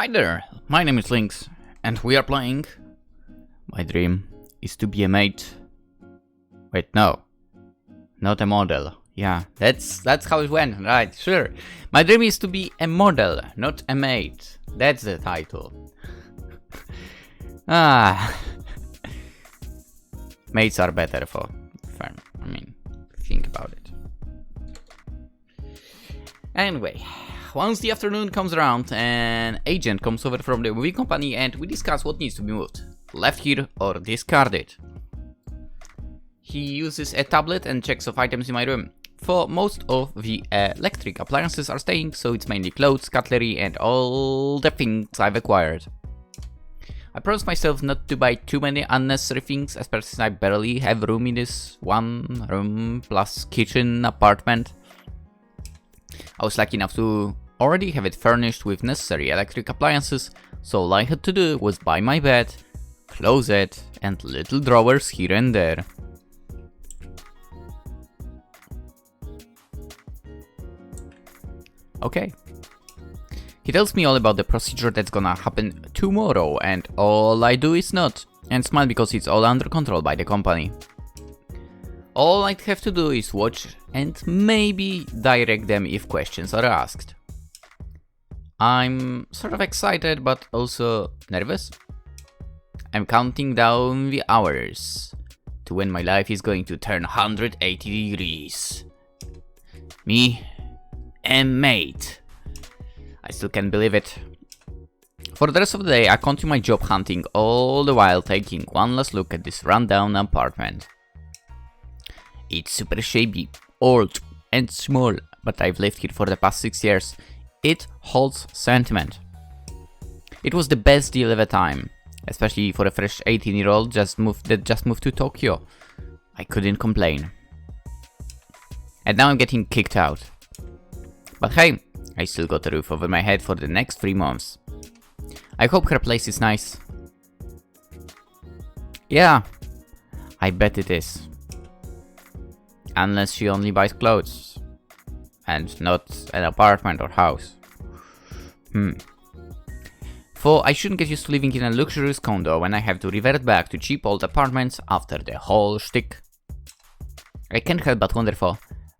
Hi there, my name is Lynx, and we are playing. My dream is to be a maid. Wait, no, not a model. Yeah, that's how it went, right? Sure. My dream is to be a model, not a maid. That's the title. Maids are better for fun. I mean, think about it. Anyway. Once the afternoon comes around, an agent comes over from the movie company and we discuss what needs to be moved. Left here or discarded. He uses a tablet and checks off items in my room. For most of the electric appliances are staying, so it's mainly clothes, cutlery and all the things I've acquired. I promised myself not to buy too many unnecessary things, especially since I barely have room in this one room plus kitchen apartment. I was lucky enough to already have it furnished with necessary electric appliances, so all I had to do was buy my bed, closet, and little drawers here and there. Okay. He tells me all about the procedure that's gonna happen tomorrow, and all I do is nod and smile because it's all under control by the company. All I'd have to do is watch and maybe direct them if questions are asked. I'm sort of excited but also nervous. I'm counting down the hours to when my life is going to turn 180 degrees. Me and Maid. I still can't believe it. For the rest of the day, I continue my job hunting, all the while taking one last look at this rundown apartment. It's super shabby, old and small, but I've lived here for the past 6 years. It holds sentiment. It was the best deal of a time, especially for a fresh 18-year-old that just moved to Tokyo. I couldn't complain. And now I'm getting kicked out. But hey, I still got a roof over my head for the next 3 months. I hope her place is nice. Yeah, I bet it is. Unless she only buys clothes. And not an apartment or house. For I shouldn't get used to living in a luxurious condo when I have to revert back to cheap old apartments after the whole shtick. I can't help but wonder for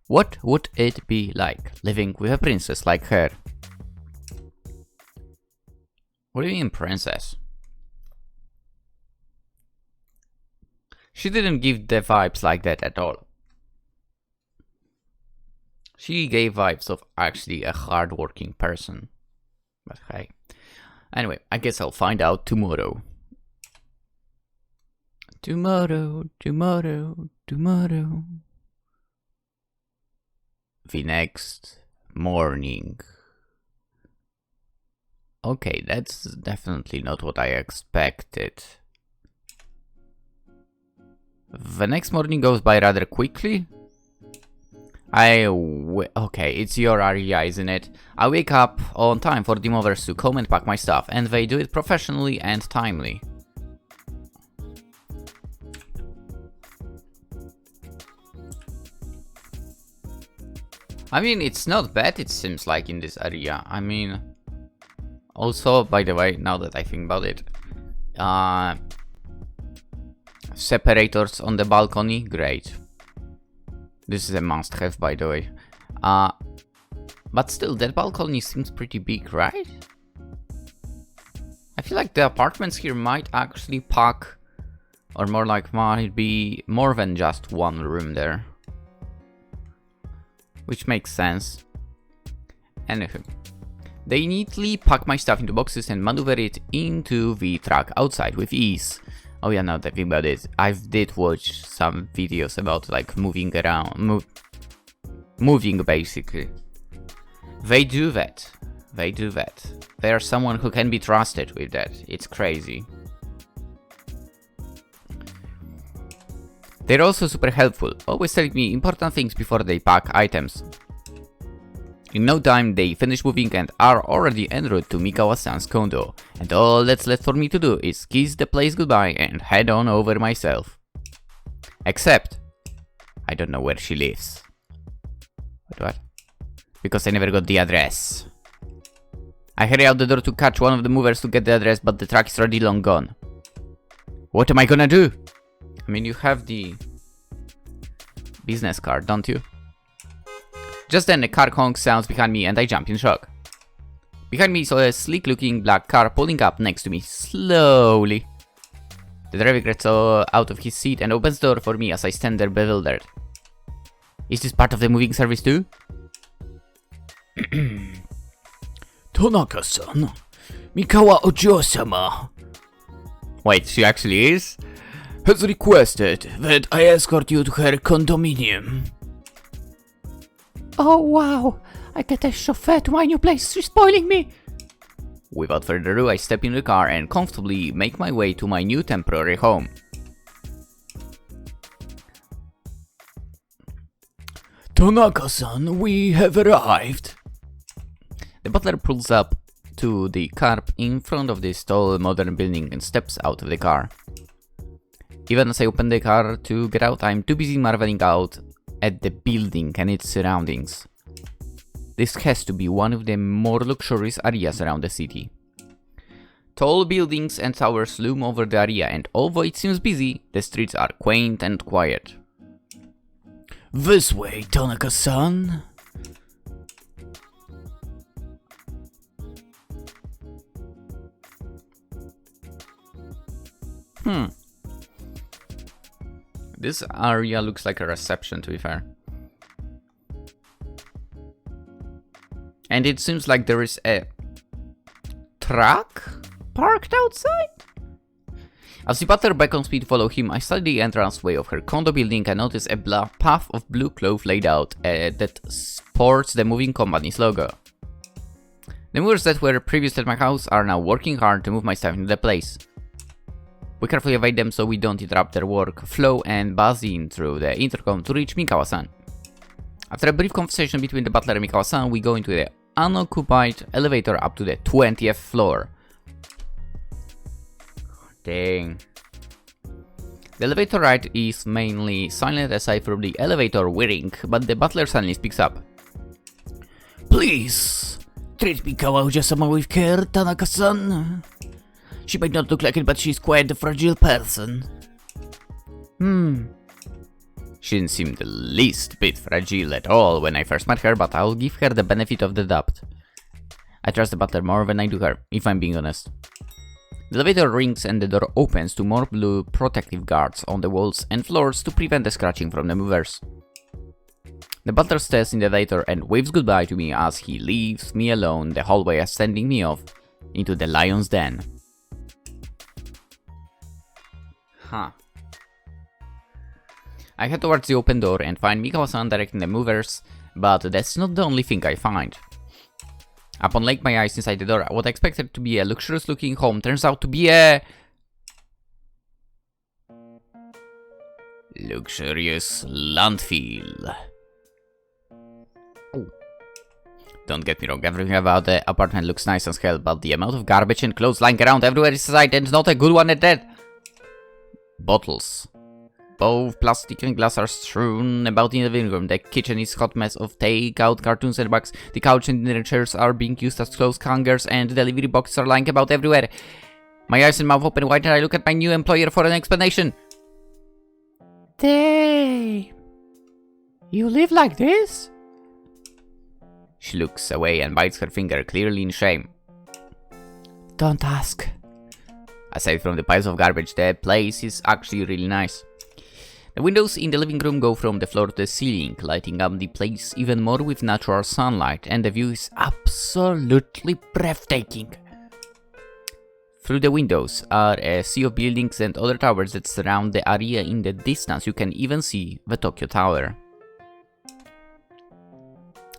what would it be like living with a princess like her? What do you mean princess? She didn't give the vibes like that at all. She gave vibes of actually a hard-working person. But hey. Anyway, I guess I'll find out tomorrow. Tomorrow. The next morning. Okay, that's definitely not what I expected. The next morning goes by rather quickly. Okay, it's your area, isn't it? I wake up on time for the movers to come and pack my stuff, and they do it professionally and timely. I mean, it's not bad, it seems like, in this area. I mean, also, by the way, now that I think about it, separators on the balcony, great. This is a must-have, by the way. But still, that balcony seems pretty big, right? I feel like the apartments here might actually pack, or more like might be more than just one room there. Which makes sense. Anywho, they neatly pack my stuff into boxes and maneuver it into the truck outside with ease. Oh yeah, now that I think about it, I did watch some videos about like moving around, moving basically. They do that. They are someone who can be trusted with that. It's crazy. They're also super helpful, always telling me important things before they pack items. In no time, they finish moving and are already en route to Mikawa-san's condo, and all that's left for me to do is kiss the place goodbye and head on over myself. Except, I don't know where she lives. What? Because I never got the address. I hurry out the door to catch one of the movers to get the address, but the truck is already long gone. What am I gonna do? I mean, you have the business card, don't you? Just then, a car honk sounds behind me and I jump in shock. Behind me is a sleek-looking black car pulling up next to me slowly. The driver gets out of his seat and opens the door for me as I stand there bewildered. Is this part of the moving service too? Tanaka-san, Mikawa Ojo-sama. Wait, she actually is? Has requested that I escort you to her condominium. Oh wow, I get a chauffeur to my new place, she's spoiling me! Without further ado, I step in the car and comfortably make my way to my new temporary home. Tanaka-san, we have arrived. The butler pulls up to the car in front of this tall modern building and steps out of the car. Even as I open the car to get out, I'm too busy marveling out at the building and its surroundings. This has to be one of the more luxurious areas around the city. Tall buildings and towers loom over the area, and although it seems busy, the streets are quaint and quiet. This way, Tanaka-san. This area looks like a reception, to be fair. And it seems like there is a truck parked outside? As the butler beckons me to follow him, I study the entranceway of her condo building and notice a path of blue cloth laid out that sports the moving company's logo. The movers that were previously at my house are now working hard to move my stuff into the place. We carefully avoid them so we don't interrupt their work flow and buzz in through the intercom to reach Mikawa-san. After a brief conversation between the butler and Mikawa-san, we go into the unoccupied elevator up to the 20th floor. Dang. The elevator ride is mainly silent aside from the elevator whirring, but the butler suddenly speaks up. Please, treat Mikawa Ojo-sama with care, Tanaka-san. She might not look like it, but she's quite a fragile person. She didn't seem the least bit fragile at all when I first met her, but I'll give her the benefit of the doubt. I trust the butler more than I do her, if I'm being honest. The elevator rings and the door opens to more blue protective guards on the walls and floors to prevent the scratching from the movers. The butler stares in the elevator and waves goodbye to me as he leaves me alone the hallway, sending me off into the lion's den. I head towards the open door and find Mikawa-san directing the movers, but that's not the only thing I find. Upon laying my eyes inside the door, what I expected to be a luxurious looking home turns out to be a luxurious landfill. Don't get me wrong, everything about the apartment looks nice as hell, but the amount of garbage and clothes lying around everywhere is sight, and not a good one at that. Bottles. Both plastic and glass are strewn about in the living room. The kitchen is a hot mess of take-out cartoons and bags. The couch and dinner chairs are being used as clothes hangers, and the delivery boxes are lying about everywhere. My eyes and mouth open wide and I look at my new employer for an explanation. Damn. You live like this? She looks away and bites her finger, clearly in shame. Don't ask. Aside from the piles of garbage, the place is actually really nice. The windows in the living room go from the floor to the ceiling, lighting up the place even more with natural sunlight, and the view is absolutely breathtaking. Through the windows are a sea of buildings and other towers that surround the area. In the distance you can even see the Tokyo Tower.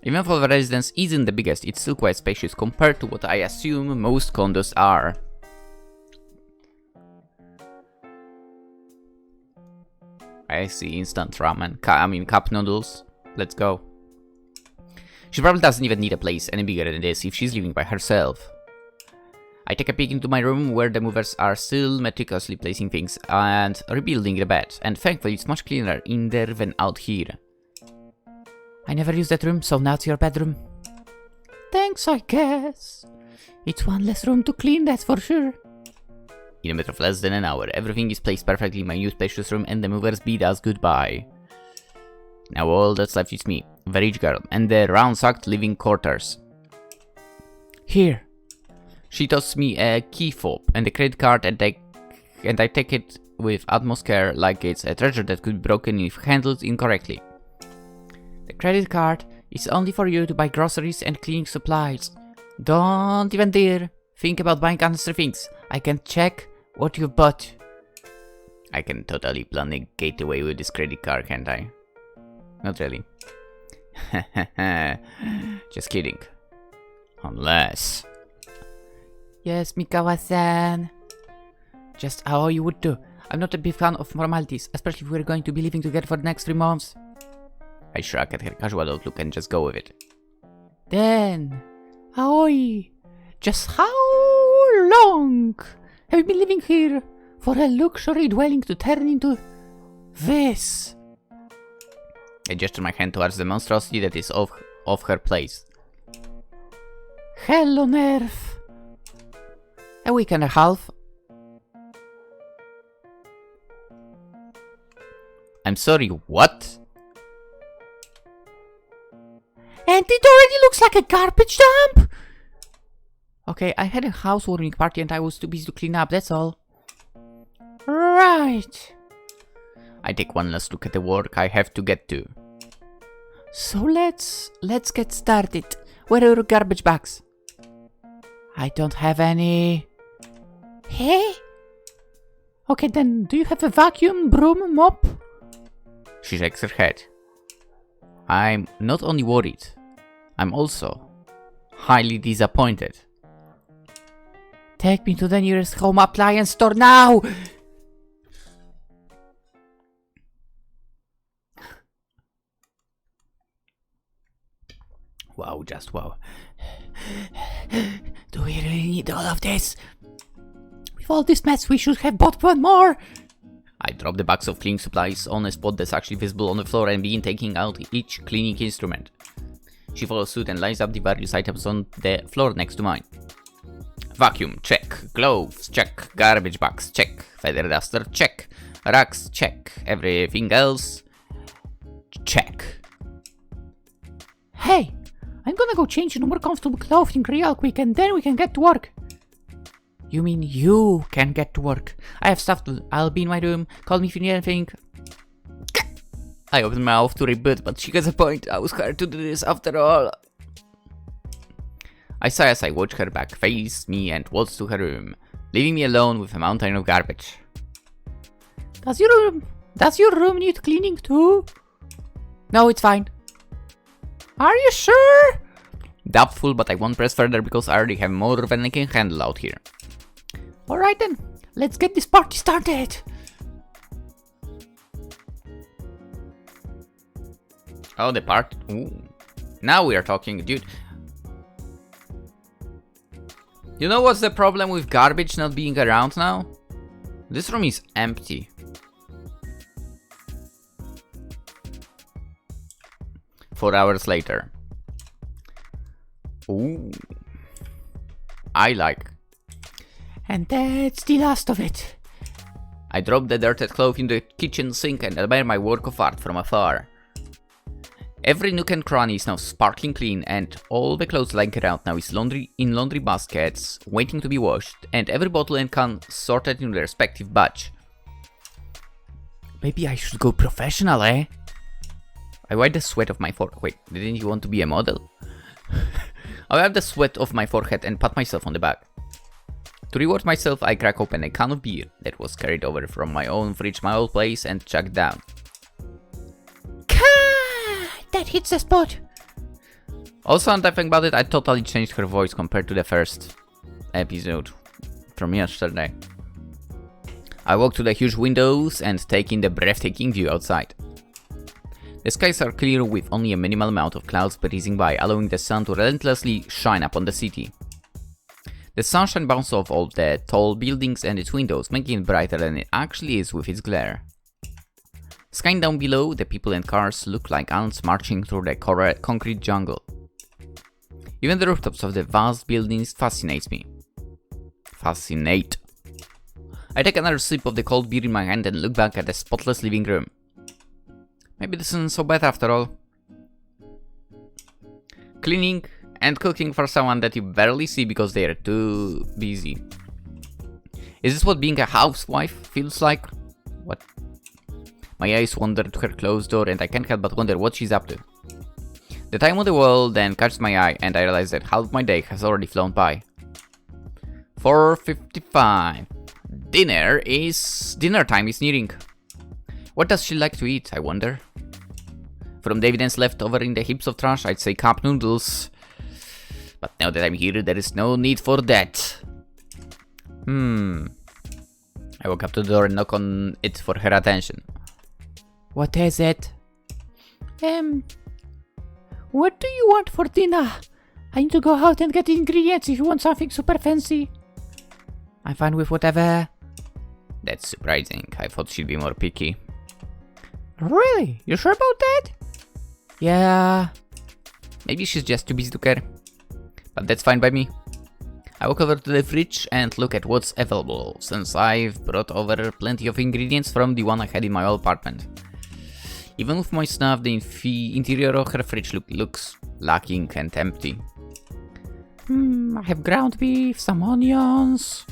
Even though the residence isn't the biggest, it's still quite spacious compared to what I assume most condos are. I see instant ramen, cup noodles. Let's go. She probably doesn't even need a place any bigger than this if she's living by herself. I take a peek into my room where the movers are still meticulously placing things and rebuilding the bed, and thankfully it's much cleaner in there than out here. I never used that room, so now it's your bedroom. Thanks, I guess. It's one less room to clean, that's for sure. In a matter of less than an hour, everything is placed perfectly in my new spacious room and the movers bid us goodbye. Now all that's left is me, the rich girl, and the ransacked living quarters. Here. She tosses me a key fob and a credit card and I take it with utmost care like it's a treasure that could be broken if handled incorrectly. The credit card is only for you to buy groceries and cleaning supplies. Don't even dare think about buying unnecessary things. I can check what you've bought. I can totally plan a getaway with this credit card, can't I? Not really. Just kidding. Unless... Yes, Mikawa-san. Just how you would do. I'm not a big fan of formalities, especially if we're going to be living together for the next 3 months. I shrug at her casual outlook and just go with it. Then, Aoi, just how long have you been living here for a luxury dwelling to turn into this? I gesture my hand towards the monstrosity that is off her place. Hell on earth. A week and a half. I'm sorry, what? And it already looks like a garbage dump! Okay, I had a housewarming party and I was too busy to clean up, that's all. Right. I take one last look at the work I have to get to. So let's get started. Where are your garbage bags? I don't have any. Hey? Okay then, do you have a vacuum, broom, mop? She shakes her head. I'm not only worried, I'm also highly disappointed. Take me to the nearest home appliance store now! Wow, just wow. Do we really need all of this? With all this mess, we should have bought one more! I drop the bags of cleaning supplies on a spot that's actually visible on the floor and begin taking out each cleaning instrument. She follows suit and lines up the various items on the floor next to mine. Vacuum, check. Gloves, check. Garbage bags, check. Feather duster, check. Racks, check. Everything else, check. Hey, I'm gonna go change into more comfortable clothing real quick and then we can get to work. You mean you can get to work? I have stuff to do. I'll be in my room. Call me if you need anything. I open my mouth to reboot, but she gets a point. I was hired to do this after all. I sigh as I watch her back face me and waltz to her room, leaving me alone with a mountain of garbage. Does your room need cleaning too? No, it's fine. Are you sure? Doubtful, but I won't press further because I already have more than I can handle out here. Alright then, let's get this party started. Oh, the part. Ooh. Now we are talking, dude. You know what's the problem with garbage not being around now? This room is empty. Four hours later. Ooh. I like. And that's the last of it. I drop the dirted cloth in the kitchen sink and admire my work of art from afar. Every nook and cranny is now sparkling clean, and all the clothes lying around now is in laundry baskets, waiting to be washed, and every bottle and can sorted in their respective batch. Maybe I should go professional, eh? I wipe the sweat off my forehead. Wait, didn't you want to be a model? I wipe the sweat off my forehead and pat myself on the back. To reward myself, I crack open a can of beer that was carried over from my own fridge, my old place, and chug down. That hits the spot. Also, and I think about it, I totally changed her voice compared to the first episode from yesterday. I walk to the huge windows and take in the breathtaking view outside. The skies are clear with only a minimal amount of clouds breezing by, allowing the sun to relentlessly shine upon the city. The sunshine bounces off all the tall buildings and its windows, making it brighter than it actually is with its glare. Skying down below, the people and cars look like ants marching through the concrete jungle. Even the rooftops of the vast buildings fascinate me. Fascinate. I take another sip of the cold beer in my hand and look back at the spotless living room. Maybe this isn't so bad after all. Cleaning and cooking for someone that you barely see because they are too busy. Is this what being a housewife feels like? What? My eyes wander to her closed door and I can't help but wonder what she's up to. The time on the wall then catches my eye and I realize that half my day has already flown by. 4:55. Dinner time is nearing. What does she like to eat, I wonder? From the evidence left over in the heaps of trash, I'd say cup noodles. But now that I'm here, there is no need for that. I walk up to the door and knock on it for her attention. What is it? What do you want for dinner? I need to go out and get the ingredients if you want something super fancy. I'm fine with whatever. That's surprising. I thought she'd be more picky. Really? You sure about that? Yeah. Maybe she's just too busy to care. But that's fine by me. I walk over to the fridge and look at what's available, since I've brought over plenty of ingredients from the one I had in my old apartment. Even with my snuff, the interior of her fridge looks lacking and empty. I have ground beef, some onions.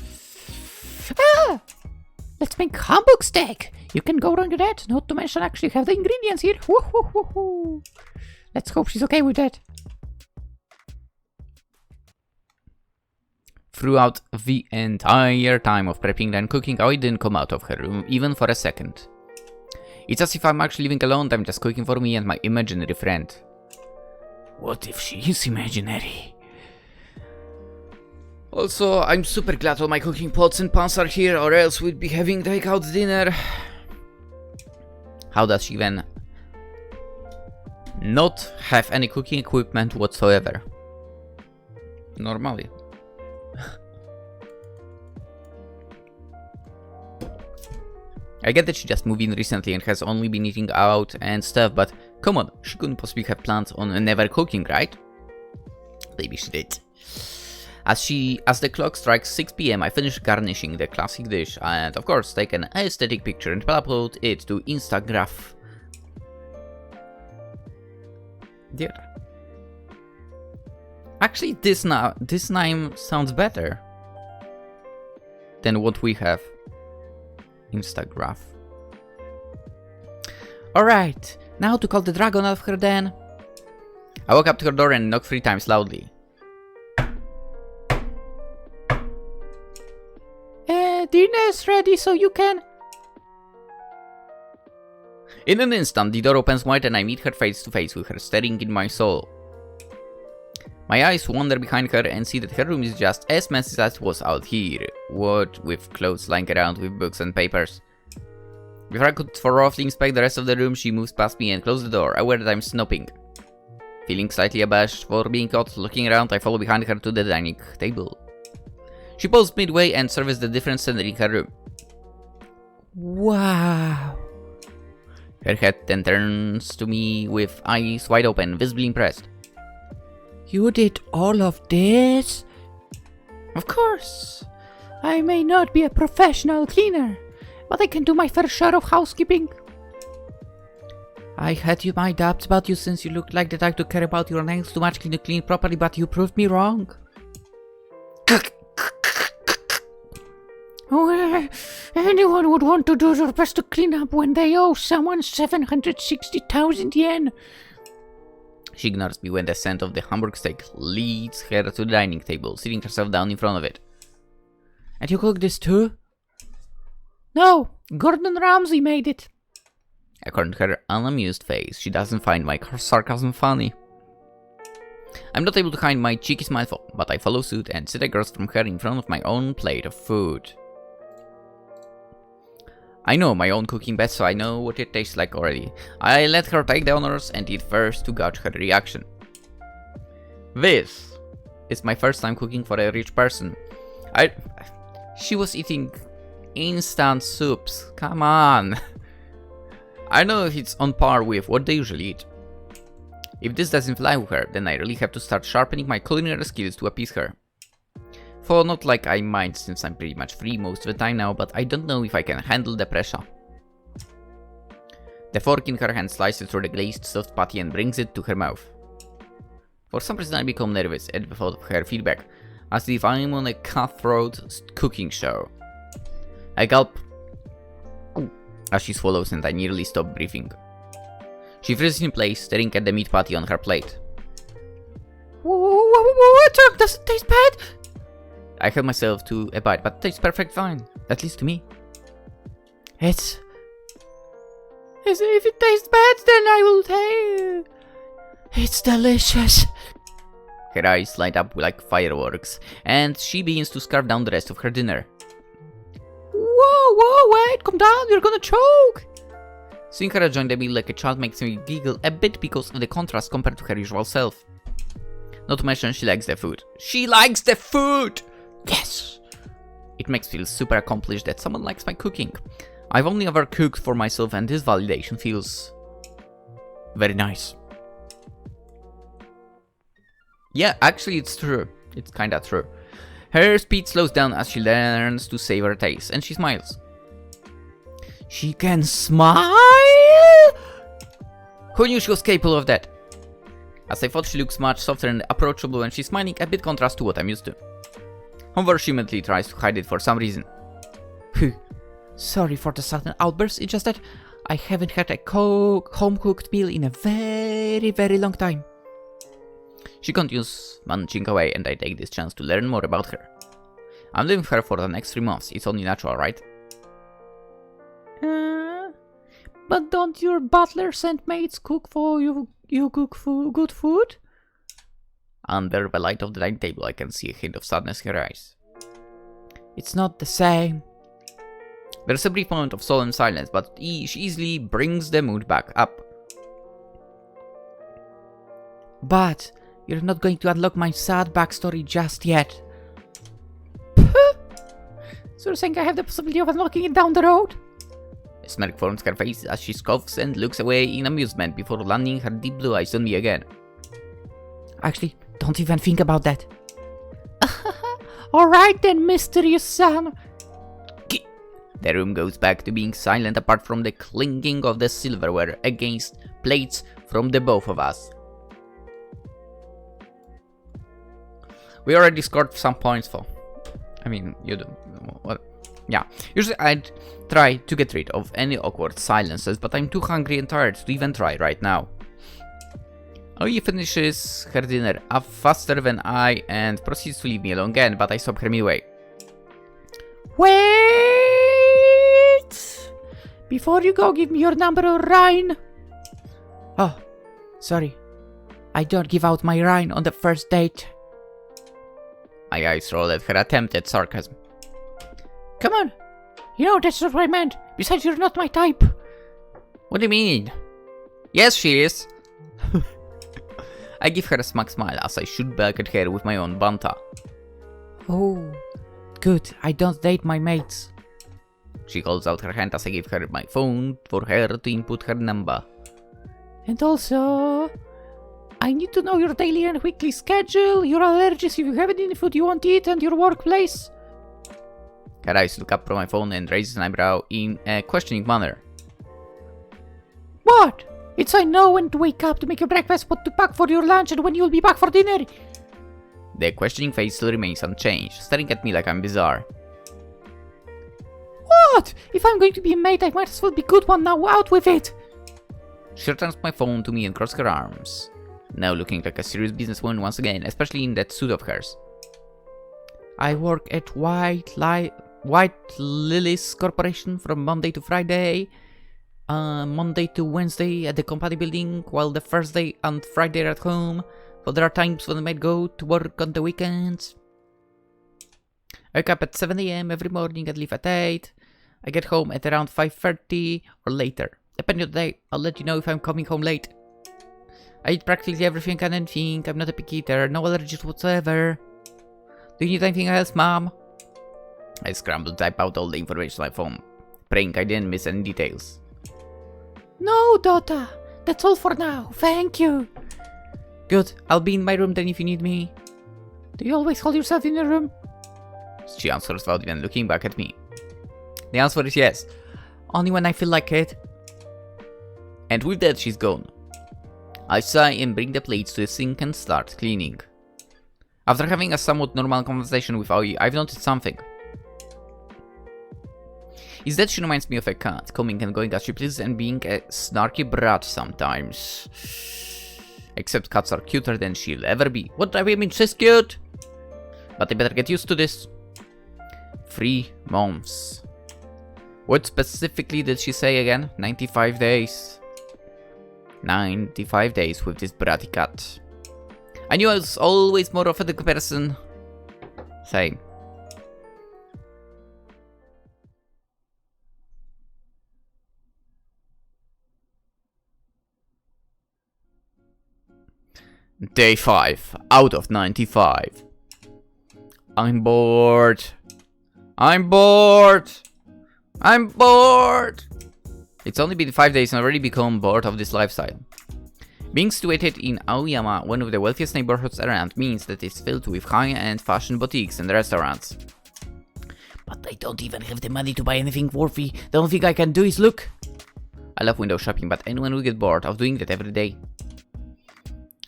Let's make Hamburg steak. You can go wrong with that. Not to mention actually have the ingredients here. Woo-hoo-hoo-hoo. Let's hope she's okay with that. Throughout the entire time of prepping and cooking, I didn't come out of her room even for a second. It's as if I'm actually living alone, I'm just cooking for me and my imaginary friend. What if she is imaginary? Also, I'm super glad all my cooking pots and pans are here, or else we'd be having takeout dinner. How does she even not have any cooking equipment whatsoever? Normally. I get that she just moved in recently and has only been eating out and stuff, but come on, she couldn't possibly have plans on never cooking, right? Maybe she did. As the clock strikes 6 PM, I finish garnishing the classic dish and of course take an aesthetic picture and upload it to Instagram. There. Actually, this name sounds better than what we have. Instagram. Alright, now to call the dragon out of her den. I walk up to her door and knock 3 times loudly. Dinner's ready so you can... In an instant, the door opens wide and I meet her face to face with her staring in my soul. My eyes wander behind her and see that her room is just as messy as it was out here, what with clothes lying around with books and papers. Before I could thoroughly inspect the rest of the room, she moves past me and closes the door, aware that I'm snooping. Feeling slightly abashed for being caught looking around, I follow behind her to the dining table. She paused midway and surveys the different scenery in her room. Wow. Her head then turns to me with eyes wide open, visibly impressed. You did all of this? Of course. I may not be a professional cleaner, but I can do my fair share of housekeeping. I had my doubts about you since you looked like the type to care about your nails too much to clean properly, but you proved me wrong. Well, anyone would want to do their best to clean up when they owe someone 760,000 yen. She ignores me when the scent of the Hamburg steak leads her to the dining table, sitting herself down in front of it. And you cooked this too? No, Gordon Ramsay made it. According to her unamused face, she doesn't find my sarcasm funny. I'm not able to hide my cheeky smile, but I follow suit and sit across from her in front of my own plate of food. I know my own cooking best, so I know what it tastes like already. I let her take the honors and eat first to gauge her reaction. This is my first time cooking for a rich person. She was eating instant soups, come on. I don't know if it's on par with what they usually eat. If this doesn't fly with her, then I really have to start sharpening my culinary skills to appease her. For not like I mind since I'm pretty much free most of the time now, but I don't know if I can handle the pressure. The fork in her hand slices through the glazed soft patty and brings it to her mouth. For some reason I become nervous at the thought of her feedback, as if I'm on a cutthroat cooking show. I gulp as she swallows and I nearly stop breathing. She freezes in place, staring at the meat patty on her plate. What? Does it taste bad? I help myself to a bite, but it tastes perfect fine, at least to me. If it tastes bad, then I will take... It's delicious. Her eyes light up like fireworks, and she begins to scarf down the rest of her dinner. Whoa, wait, calm down, you're gonna choke. Seeing her enjoying the meal like a child makes me giggle a bit because of the contrast compared to her usual self. Not to mention she likes the food. She likes the food! Yes! It makes me feel super accomplished that someone likes my cooking. I've only ever cooked for myself and this validation feels very nice. Yeah, actually it's true. It's kinda true. Her speed slows down as she learns to savor taste, and she smiles. She can smile? Who knew she was capable of that? As I thought, she looks much softer and approachable when she's smiling, a bit contrast to what I'm used to. However, she mentally tries to hide it for some reason. Sorry for the sudden outburst, it's just that I haven't had a home-cooked meal in a very, very long time. She continues munching away, and I take this chance to learn more about her. I'm living with her for the next 3 months, it's only natural, right? But don't your butlers and maids cook for you? You cook good food? Under the light of the dining table, I can see a hint of sadness in her eyes. It's not the same. There's a brief moment of solemn silence, but she easily brings the mood back up. But you're not going to unlock my sad backstory just yet. So you're saying I have the possibility of unlocking it down the road? A smirk forms her face as she scoffs and looks away in amusement before landing her deep blue eyes on me again. Actually, don't even think about that. Alright then, mysterious son. The room goes back to being silent apart from the clinking of the silverware against plates from the both of us. We already scored some points for. I mean, you don't. What? Yeah. Usually I'd try to get rid of any awkward silences, but I'm too hungry and tired to even try right now. Oye finishes her dinner up faster than I and proceeds to leave me alone again, but I stop her midway. Wait! Before you go, give me your number or Rhine. Oh, sorry. I don't give out my Rhine on the first date. My eyes roll at her attempt at sarcasm. Come on. You know that's not what I meant. Besides, you're not my type. What do you mean? Yes, she is. I give her a smug smile as I shoot back at her with my own banter. Oh, good. I don't date my mates. She holds out her hand as I give her my phone for her to input her number. And also, I need to know your daily and weekly schedule, your allergies if you have any food you want to eat, and your workplace. Her eyes look up from my phone and raises an eyebrow in a questioning manner. What? It's I know when to wake up to make your breakfast, what to pack for your lunch, and when you'll be back for dinner. The questioning face still remains unchanged, staring at me like I'm bizarre. What? If I'm going to be a mate, I might as well be good one now, out with it! She returns my phone to me and crosses her arms, now looking like a serious businesswoman once again, especially in that suit of hers. I work at White Lilies Corporation from Monday to Friday, Monday to Wednesday at the company building, while the Thursday and Friday are at home, but there are times when I might go to work on the weekends. I wake up at 7 AM every morning and leave at 8. I get home at around 5:30 or later. Depending on the day, I'll let you know if I'm coming home late. I eat practically everything and anything. I'm not a picky eater, no allergies whatsoever. Do you need anything else, Mom? I scramble to type out all the information on my phone, praying I didn't miss any details. No, daughter. That's all for now. Thank you. Good, I'll be in my room then if you need me. Do you always hold yourself in your room? She answers without even looking back at me. The answer is yes. Only when I feel like it. And with that she's gone. I sigh and bring the plates to the sink and start cleaning. After having a somewhat normal conversation with Aoi, I've noticed something. Is that she reminds me of a cat, coming and going as she pleases and being a snarky brat sometimes. Except cats are cuter than she'll ever be. What, I mean, she's cute! But I better get used to this. 3 months. What specifically did she say again? 95 days. 95 days with this bratty cat. I knew I was always more of a person. Same. Day 5, out of 95. I'm bored. I'm bored. I'm bored. It's only been 5 days and I've already become bored of this lifestyle. Being situated in Aoyama, one of the wealthiest neighborhoods around, means that it's filled with high-end fashion boutiques and restaurants. But I don't even have the money to buy anything worthy. The only thing I can do is look. I love window shopping, but anyone will get bored of doing that every day.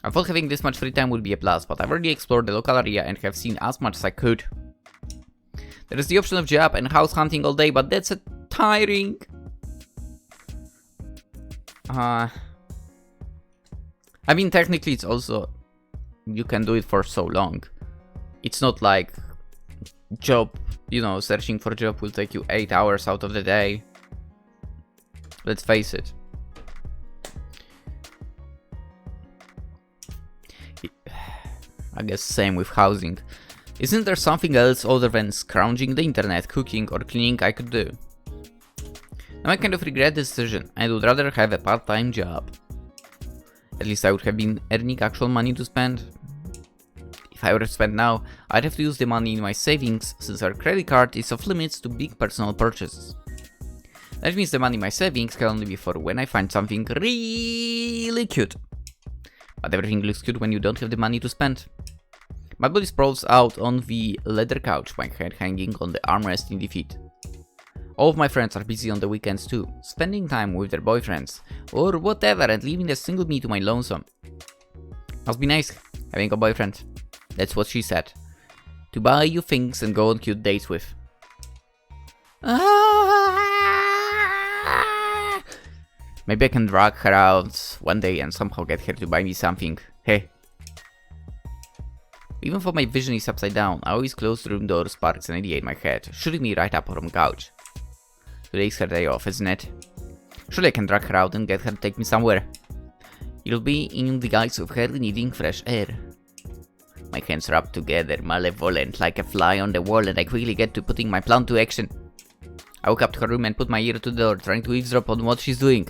I thought having this much free time would be a plus, but I've already explored the local area and have seen as much as I could. There is the option of job and house hunting all day, but that's tiring. I mean, technically it's also, you can do it for so long. It's not like job, you know, searching for a job will take you 8 hours out of the day. Let's face it. I guess same with housing. Isn't there something else other than scrounging the internet, cooking or cleaning I could do? Now I kind of regret this decision. I would rather have a part-time job. At least I would have been earning actual money to spend. If I were to spend now, I'd have to use the money in my savings, since our credit card is off limits to big personal purchases. That means the money in my savings can only be for when I find something really cute. But everything looks cute when you don't have the money to spend. My body sprawls out on the leather couch, my head hanging on the armrest in defeat. All of my friends are busy on the weekends too, spending time with their boyfriends, or whatever, and leaving the single me to my lonesome. Must be nice, having a boyfriend. That's what she said. To buy you things and go on cute dates with. Maybe I can drag her out one day and somehow get her to buy me something. Hey. Even though my vision is upside down, I always close the room door sparks an idea in my head, shooting me right up from the couch. Today's her day off, isn't it? Surely I can drag her out and get her to take me somewhere. It'll be in the guise of her needing fresh air. My hands rub together, malevolent, like a fly on the wall, and I quickly get to putting my plan to action. I walk up to her room and put my ear to the door, trying to eavesdrop on what she's doing.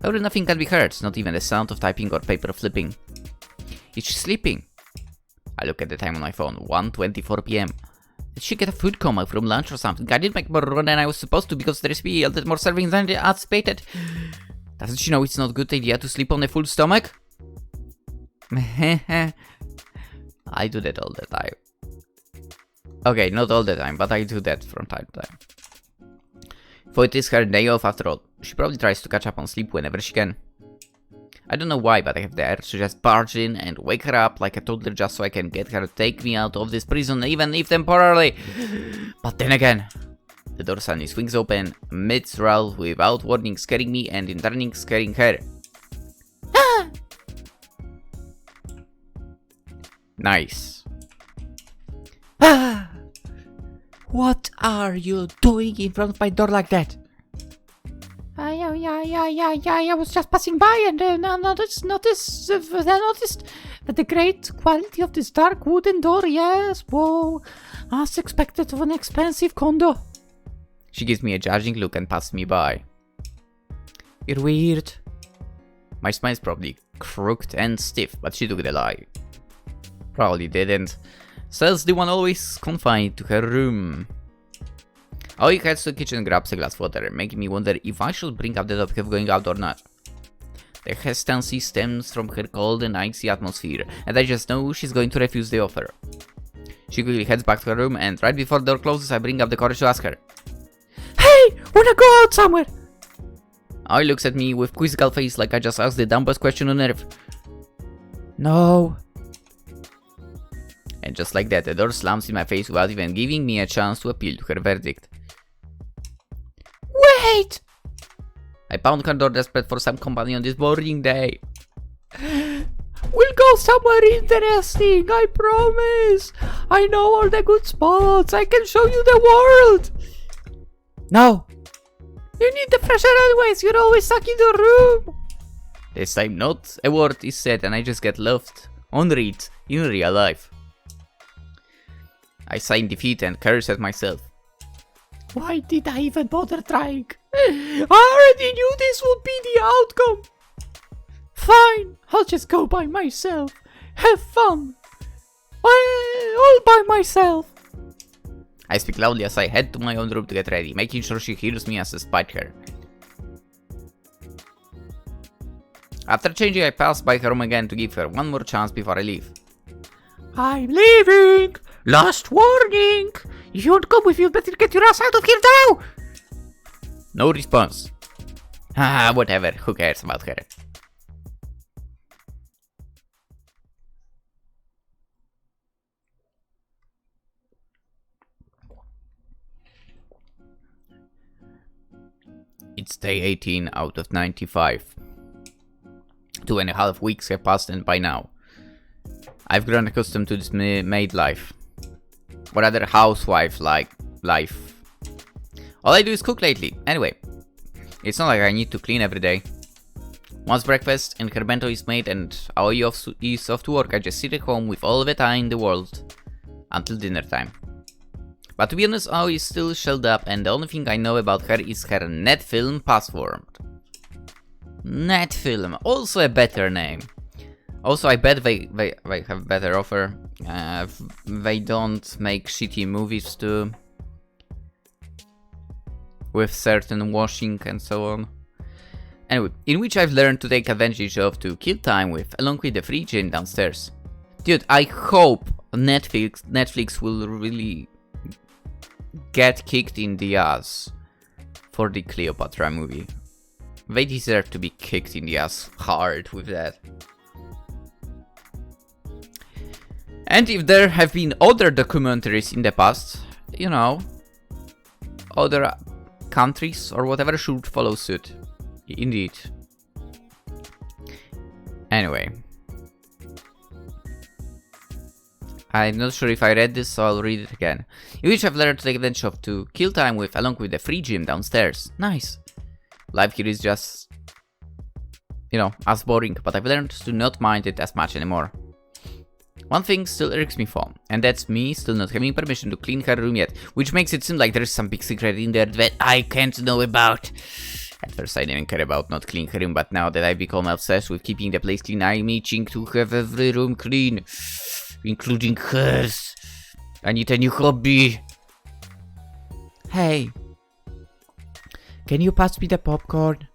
However, nothing can be heard, not even the sound of typing or paper flipping. Is she sleeping? I look at the time on my phone, 1:24 PM. Did she get a food coma from lunch or something? I did make more than I was supposed to because the recipe yielded more servings than I anticipated. Doesn't she know it's not a good idea to sleep on a full stomach? I do that all the time. Okay, not all the time, but I do that from time to time. For it is her day off after all. She probably tries to catch up on sleep whenever she can. I don't know why, but I have the urge to just barge in and wake her up like a toddler just so I can get her to take me out of this prison, even if temporarily. But then again, the door suddenly swings open, mid-roll without warning, scaring me and in turning scaring her. Nice. What are you doing in front of my door like that? I was just passing by and I noticed that the great quality of this dark wooden door, yes, whoa, as expected of an expensive condo. She gives me a judging look and passes me by. You're weird. My spine's probably crooked and stiff, but she took the lie. Probably didn't. Says the one always confined to her room. Aoi heads to the kitchen and grabs a glass of water, making me wonder if I should bring up the topic of going out or not. The hesitancy stems from her cold and icy atmosphere, and I just know she's going to refuse the offer. She quickly heads back to her room, and right before the door closes, I bring up the courage to ask her. Hey, wanna go out somewhere? Aoi looks at me with quizzical face like I just asked the dumbest question on earth. No. And just like that, the door slams in my face without even giving me a chance to appeal to her verdict. Wait! I pound her door desperate for some company on this boring day. We'll go somewhere interesting, I promise. I know all the good spots. I can show you the world. No. You need the fresh air anyways. You're always stuck in the room. This time not a word is said and I just get left on read in real life. I sigh in defeat and curse at myself. Why did I even bother trying? I already knew this would be the outcome. Fine, I'll just go by myself. Have fun. All by myself. I speak loudly as I head to my own room to get ready, making sure she hears me as I spite her. After changing, I pass by her room again to give her one more chance before I leave. I'm leaving. Last warning. If you won't come with me, you better get your ass out of here now. No response. Ah, whatever, who cares about her? It's day 18 out of 95. 2.5 weeks have passed and by now I've grown accustomed to this maid life. Or rather housewife-like life. All I do is cook lately. Anyway, it's not like I need to clean every day. Once breakfast and her bento is made and Aoi is off to work, I just sit at home with all the time in the world until dinner time. But to be honest, Aoi is still shelled up and the only thing I know about her is her Netfilm password. Netfilm, also a better name. Also, I bet they have better offer. They don't make shitty movies too. With certain washing and so on. Anyway, in which I've learned to take advantage of to kill time with, along with the free gin downstairs. Dude, I hope Netflix will really get kicked in the ass for the Cleopatra movie. They deserve to be kicked in the ass hard with that. And if there have been other documentaries in the past, you know, other countries or whatever should follow suit. Indeed. Anyway. I'm not sure if I read this, so I'll read it again. In which I've learned to take advantage of to kill time with, along with the free gym downstairs. Nice. Life here is just, you know, as boring, but I've learned to not mind it as much anymore. One thing still irks me for, and that's me still not having permission to clean her room yet, which makes it seem like there's some big secret in there that I can't know about. At first I didn't care about not cleaning her room, but now that I've become obsessed with keeping the place clean, I'm itching to have every room clean, including hers. I need a new hobby. Hey, can you pass me the popcorn?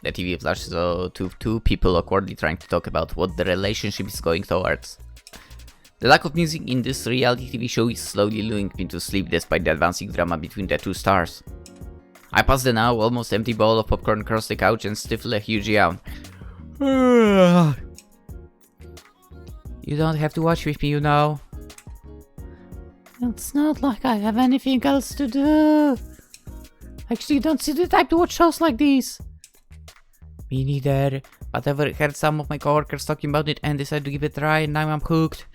The TV flashes to two people awkwardly trying to talk about what the relationship is going towards. The lack of music in this reality TV show is slowly luring me to sleep despite the advancing drama between the two stars. I pass the now almost empty bowl of popcorn across the couch and stifle a huge yawn. You don't have to watch with me, you know. It's not like I have anything else to do. Actually, you don't see the type to watch shows like these. Me neither, but I've heard some of my coworkers talking about it and decided to give it a try and now I'm hooked.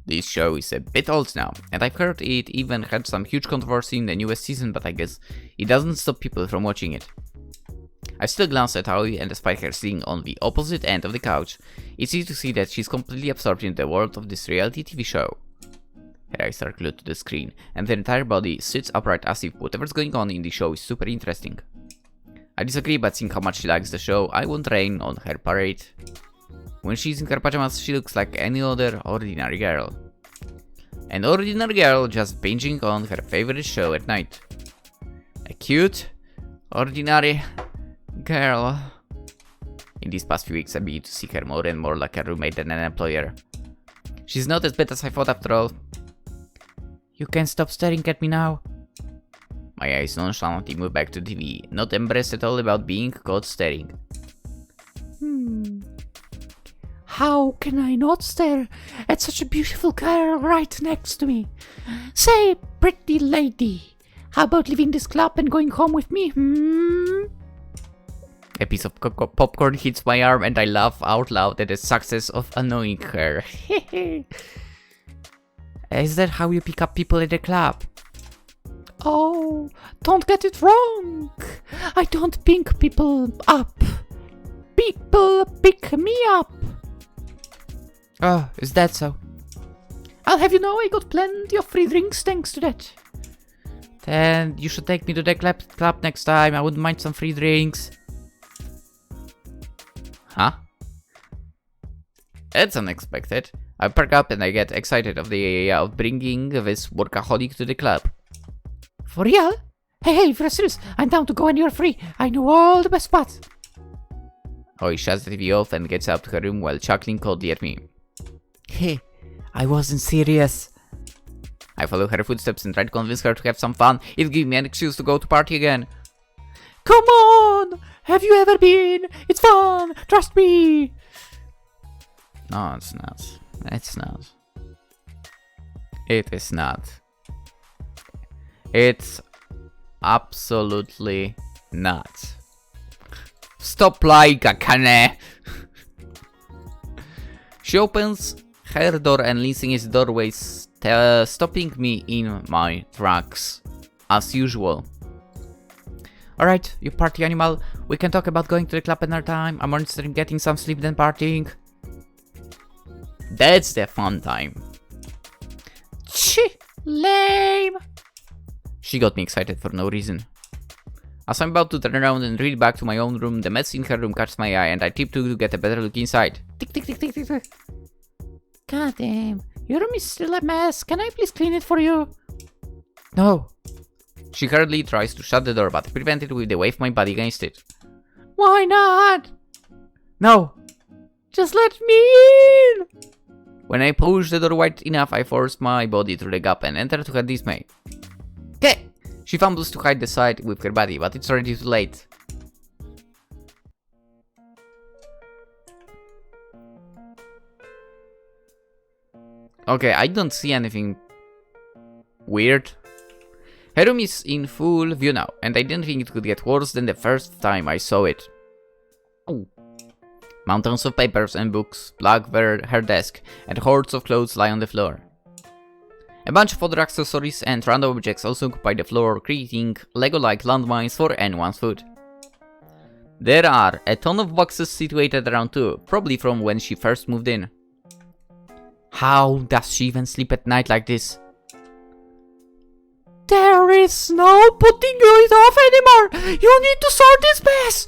This show is a bit old now, and I've heard it even had some huge controversy in the newest season, but I guess it doesn't stop people from watching it. I still glance at Aoi, and despite her sitting on the opposite end of the couch, it's easy to see that she's completely absorbed in the world of this reality TV show. Her eyes are glued to the screen, and her entire body sits upright as if whatever's going on in the show is super interesting. I disagree, but seeing how much she likes the show, I won't rain on her parade. When she's in her pajamas, she looks like any other ordinary girl. An ordinary girl just binging on her favorite show at night. A cute, ordinary girl. In these past few weeks, I began to see her more and more like a roommate than an employer. She's not as bad as I thought after all. You can't stop staring at me now. My eyes nonchalantly moved back to TV, not embarrassed at all about being caught staring. How can I not stare at such a beautiful girl right next to me? Say, pretty lady, how about leaving this club and going home with me, A piece of popcorn hits my arm and I laugh out loud at the success of annoying her. Is that how you pick up people at the club? Oh, don't get it wrong. I don't pick people up. People pick me up. Oh, is that so? I'll have you know I got plenty of free drinks thanks to that. Then you should take me to the club next time. I wouldn't mind some free drinks. Huh? That's unexpected. I perk up and I get excited of the idea of bringing this workaholic to the club. For real? Hey, for serious, I'm down to go and you're free. I know all the best spots. Hoi shuts the TV off and gets up to her room while chuckling coldly at me. Hey, I wasn't serious. I follow her footsteps and try to convince her to have some fun. It'll give me an excuse to go to party again. Come on! Have you ever been? It's fun! Trust me! No, it's not. It's not. It is not. It's absolutely not. Stop lying, Akane! She opens her door and Lynx in his doorway, stopping me in my tracks. As usual. Alright, you party animal. We can talk about going to the club another time. I'm more interested in getting some sleep than partying. That's the fun time. Chee! Lame! She got me excited for no reason. As I'm about to turn around and read back to my own room, the mess in her room catches my eye and I tip to get a better look inside. Tick, tick, tick, tick, tick, tick. God damn, your room is still a mess. Can I please clean it for you? No. She hurriedly tries to shut the door, but prevented with the weight of my body against it. Why not? No. Just let me in. When I push the door wide enough, I force my body through the gap and enter to her dismay. Okay. She fumbles to hide the side with her body, but it's already too late. Okay, I don't see anything weird. Her room is in full view now, and I didn't think it could get worse than the first time I saw it. Oh. Mountains of papers and books block her desk, and hordes of clothes lie on the floor. A bunch of other accessories and random objects also occupy the floor, creating Lego-like landmines for anyone's foot. There are a ton of boxes situated around too, probably from when she first moved in. How does she even sleep at night like this? There is no putting it off anymore! You need to sort this mess!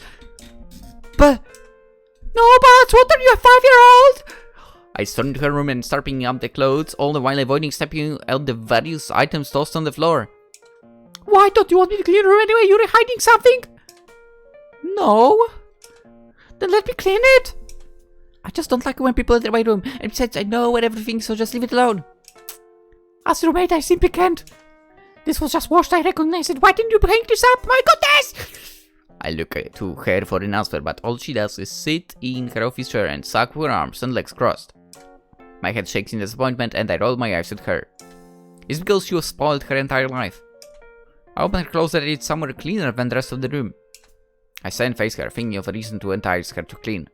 But... No, but what are you, a 5-year-old? I storm into her room and start picking up the clothes, all the while avoiding stepping out the various items tossed on the floor. Why don't you want me to clean your room anyway? You're hiding something? No. Then let me clean it. I just don't like it when people enter my room, and besides I know where everything, so just leave it alone. As roommate, I simply can't. This was just washed, I recognize it. Why didn't you bring this up? My goodness! I look to her for an answer, but all she does is sit in her office chair and suck with her arms and legs crossed. My head shakes in disappointment and I roll my eyes at her. It's because she was spoiled her entire life. I open her closet and it's somewhere cleaner than the rest of the room. I sigh and face her, thinking of a reason to entice her to clean.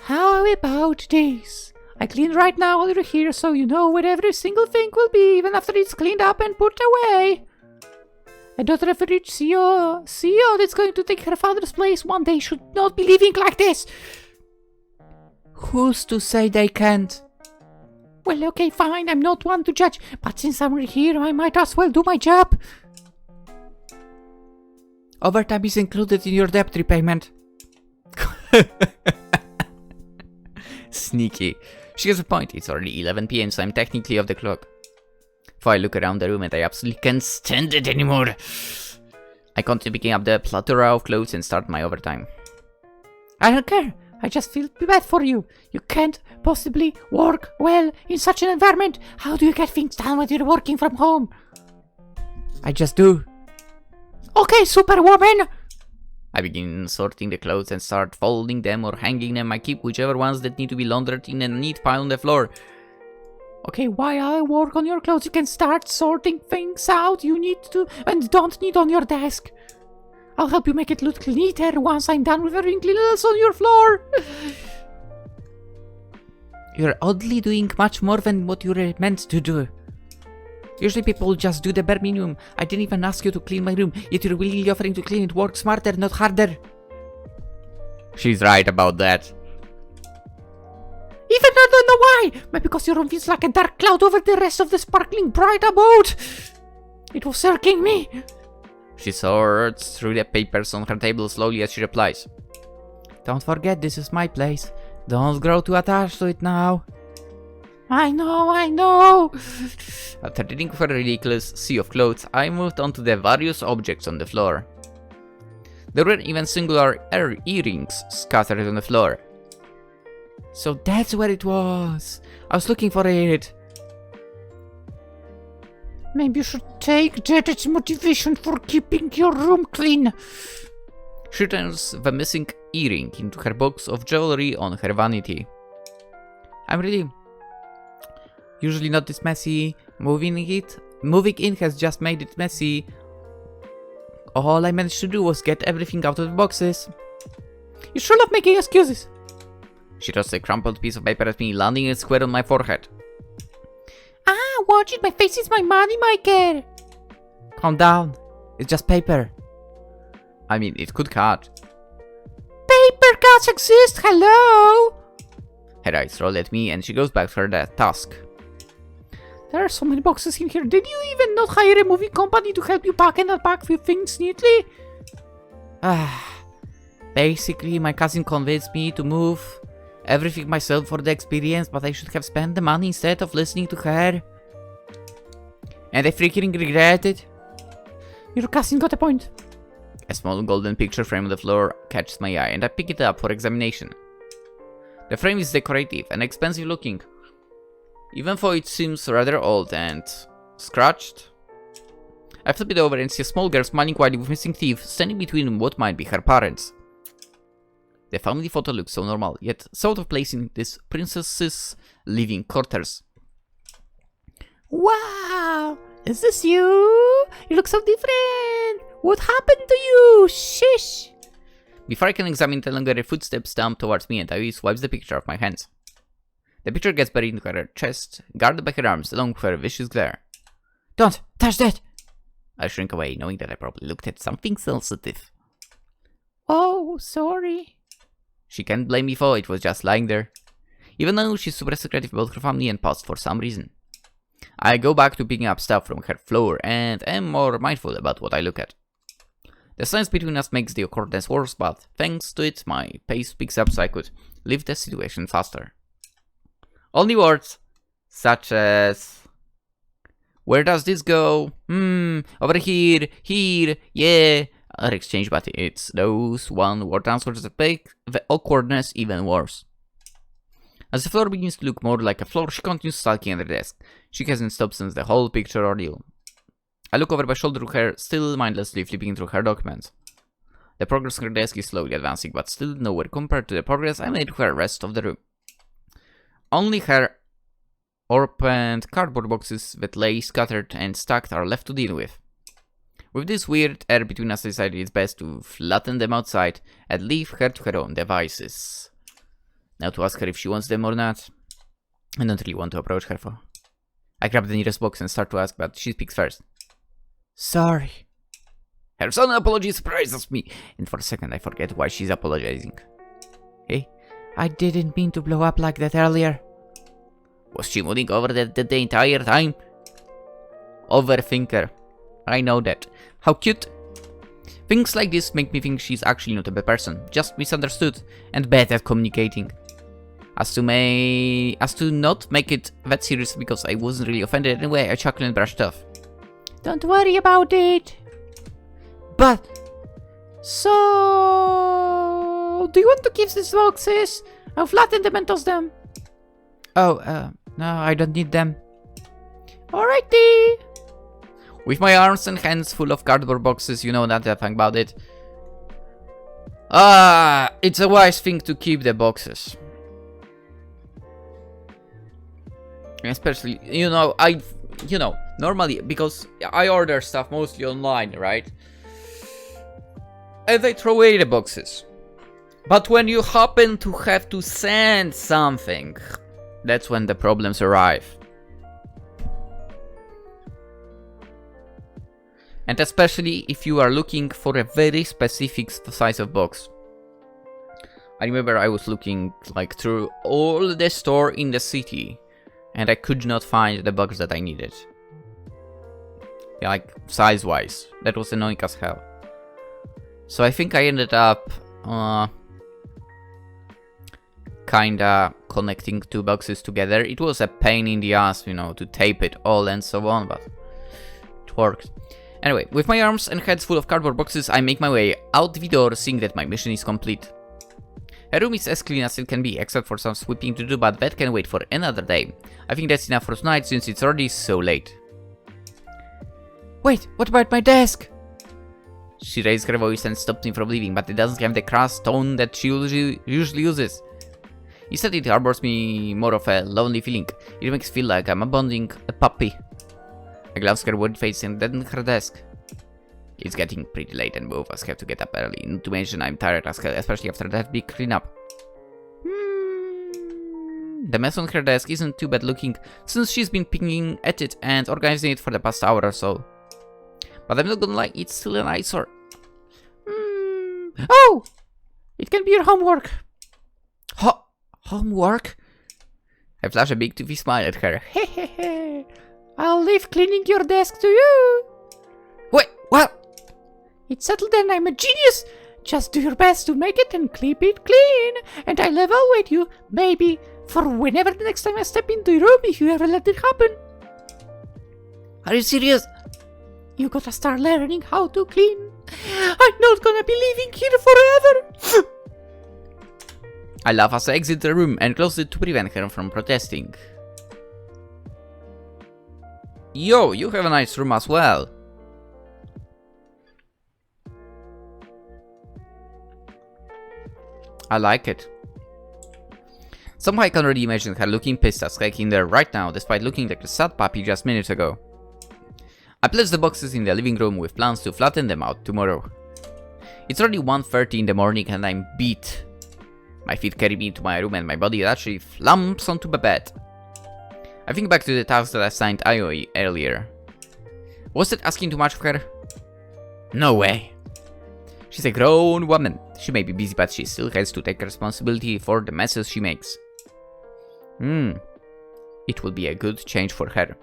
How about this? I clean right now while you're here, so you know where every single thing will be, even after it's cleaned up and put away. A daughter of a rich CEO that's going to take her father's place one day should not be living like this. Who's to say they can't? Well, okay, fine, I'm not one to judge, but since I'm here, I might as well do my job. Overtime is included in your debt repayment. Sneaky. She has a point, it's already 11 PM, so I'm technically off the clock. Before I look around the room and I absolutely can't stand it anymore. I continue picking up the plethora of clothes and start my overtime. I don't care. I just feel bad for you. You can't possibly work well in such an environment. How do you get things done when you're working from home? I just do. Okay, Superwoman! I begin sorting the clothes and start folding them or hanging them. I keep whichever ones that need to be laundered in a neat pile on the floor. Okay, while I work on your clothes, you can start sorting things out you need to and don't need on your desk. I'll help you make it look neater once I'm done with everything else on your floor. You're oddly doing much more than what you're meant to do. Usually people just do the bare minimum. I didn't even ask you to clean my room, yet you're willingly offering to clean it. Work smarter, not harder. She's right about that. Even I don't know why. Maybe because your room feels like a dark cloud over the rest of the sparkling bright abode. It was circling me. She sorts through the papers on her table slowly as she replies. Don't forget, this is my place. Don't grow too attached to it now. I know. After reading her ridiculous sea of clothes, I moved on to the various objects on the floor. There were even singular earrings scattered on the floor. So that's where it was. I was looking for it. Maybe you should take that as motivation for keeping your room clean. She turns the missing earring into her box of jewelry on her vanity. I'm really usually not this messy. Moving in has just made it messy. All I managed to do was get everything out of the boxes. You sure love making excuses. She tossed a crumpled piece of paper at me, landing it square on my forehead. Ah, watch it, my face is my money maker. Calm down. It's just paper. I mean, it could cut. Paper cuts exist, hello? Her eyes roll at me and she goes back to her task. There are so many boxes in here. Did you even not hire a moving company to help you pack and unpack your things neatly? Basically, my cousin convinced me to move everything myself for the experience, but I should have spent the money instead of listening to her. And I freaking regret it. Your cousin got a point. A small golden picture frame on the floor catches my eye and I pick it up for examination. The frame is decorative and expensive looking, even though it seems rather old and scratched. I flip it over and see a small girl smiling quietly with missing teeth standing between what might be her parents. The family photo looks so normal, yet so out of place in this princess's living quarters. Wow! Is this you? You look so different! What happened to you? Shish! Before I can examine the longer, footsteps stamp towards me and I swipes the picture off my hands. The picture gets buried into her chest, guarded by her arms along with her vicious glare. Don't touch that! I shrink away, knowing that I probably looked at something sensitive. Oh, sorry. She can't blame me for it was just lying there, even though she's super secretive about her family and past for some reason. I go back to picking up stuff from her floor and am more mindful about what I look at. The distance between us makes the awkwardness worse, but thanks to it, my pace picks up so I could leave the situation faster. Only words, such as, where does this go? Over here, yeah, are exchanged, but it's those one-word answers that make the awkwardness even worse. As the floor begins to look more like a floor, she continues sulking at her desk. She hasn't stopped since the whole picture ordeal. I look over my shoulder to her, still mindlessly flipping through her documents. The progress on her desk is slowly advancing, but still nowhere compared to the progress I made with the rest of the room. Only her opened cardboard boxes that lay scattered and stacked are left to deal with. With this weird air between us, I decided it's best to flatten them outside and leave her to her own devices. Now to ask her if she wants them or not, I don't really want to approach her for. I grab the nearest box and start to ask, but she speaks first. Sorry. Her sudden apology surprises me, and for a second I forget why she's apologizing. Hey, I didn't mean to blow up like that earlier. Was she mulling over that the entire time? Overthinker. I know that. How cute. Things like this make me think she's actually not a bad person, just misunderstood and bad at communicating. As to not make it that serious because I wasn't really offended anyway, I chuckle and brushed off. Don't worry about it. But... So... Do you want to keep these boxes? I'll flatten them and toss them. Oh, no, I don't need them. Alrighty. With my arms and hands full of cardboard boxes, you know nothing about it. It's a wise thing to keep the boxes. Especially, normally, because I order stuff mostly online, right? And they throw away the boxes. But when you happen to have to send something, that's when the problems arrive. And especially if you are looking for a very specific size of box. I remember I was looking like through all the store in the city, and I could not find the box that I needed. Yeah, like size-wise. That was annoying as hell. So I think I ended up kinda connecting two boxes together. It was a pain in the ass, to tape it all and so on, but it worked. Anyway, with my arms and hands full of cardboard boxes, I make my way out the door, seeing that my mission is complete. Her room is as clean as it can be, except for some sweeping to do, but that can wait for another day. I think that's enough for tonight, since it's already so late. Wait, what about my desk? She raised her voice and stopped me from leaving, but it doesn't have the crass tone that she usually uses. Instead, it harbors me more of a lonely feeling. It makes me feel like I'm abandoning a puppy. I glanced her worried face and then her desk. It's getting pretty late and both of us have to get up early. Not to mention I'm tired as hell, especially after that big cleanup. The mess on her desk isn't too bad looking, since she's been picking at it and organizing it for the past hour or so. But I'm not gonna lie, it's still an eyesore. Oh! It can be your homework. Homework? I flash a big toothy smile at her. Hehehe. I'll leave cleaning your desk to you. Wait, what? It's settled then, I'm a genius. Just do your best to make it and keep it clean. And I'll evaluate you, maybe, for whenever the next time I step into your room if you ever let it happen. Are you serious? You gotta start learning how to clean. I'm not gonna be leaving here forever. I laugh as I exit the room and close it to prevent her from protesting. Yo, you have a nice room as well. I like it. Somehow I can already imagine her looking pissed as heck in there right now, despite looking like a sad puppy just minutes ago. I place the boxes in the living room with plans to flatten them out tomorrow. It's already 1:30 in the morning and I'm beat. My feet carry me into my room and my body actually flumps onto the bed. I think back to the task that I assigned Aoi earlier. Was it asking too much of her? No way. She's a grown woman. She may be busy, but she still has to take responsibility for the messes she makes. It will be a good change for her.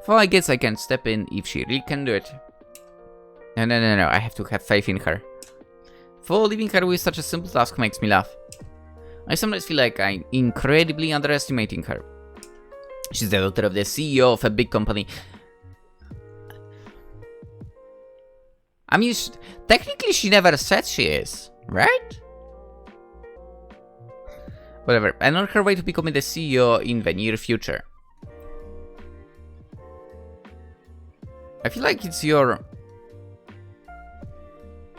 So I guess I can step in if she really can do it. No, I have to have faith in her. For leaving her with such a simple task makes me laugh. I sometimes feel like I'm incredibly underestimating her. She's the daughter of the CEO of a big company. I mean, technically she never said she is, right? Whatever, and on her way to becoming the CEO in the near future. I feel like it's your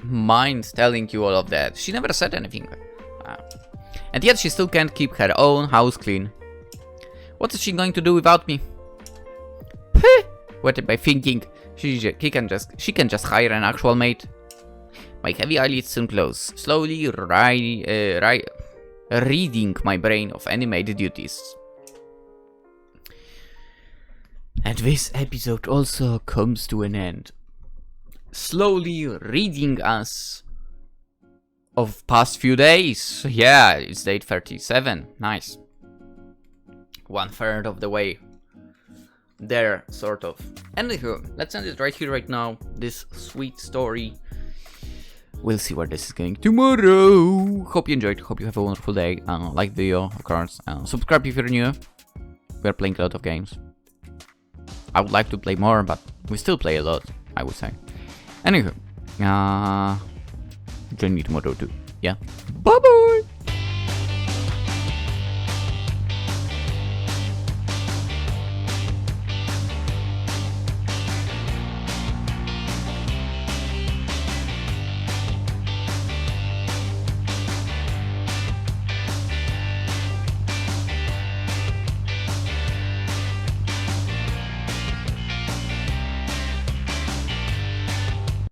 mind telling you all of that. She never said anything. And yet she still can't keep her own house clean. What is she going to do without me? What am I thinking? She can just hire an actual maid. My heavy eyelids soon close, slowly reading my brain of any maid duties. And this episode also comes to an end. Slowly reading us of past few days. Yeah, it's day 37. Nice. 1/3 of the way there, sort of. Anywho, let's end it right here, right now. This sweet story. We'll see where this is going tomorrow. Hope you enjoyed. Hope you have a wonderful day. Like the video, of course. Subscribe if you're new. We're playing a lot of games. I would like to play more, but we still play a lot, I would say. Anywho, Join me tomorrow too. Yeah. Bye bye.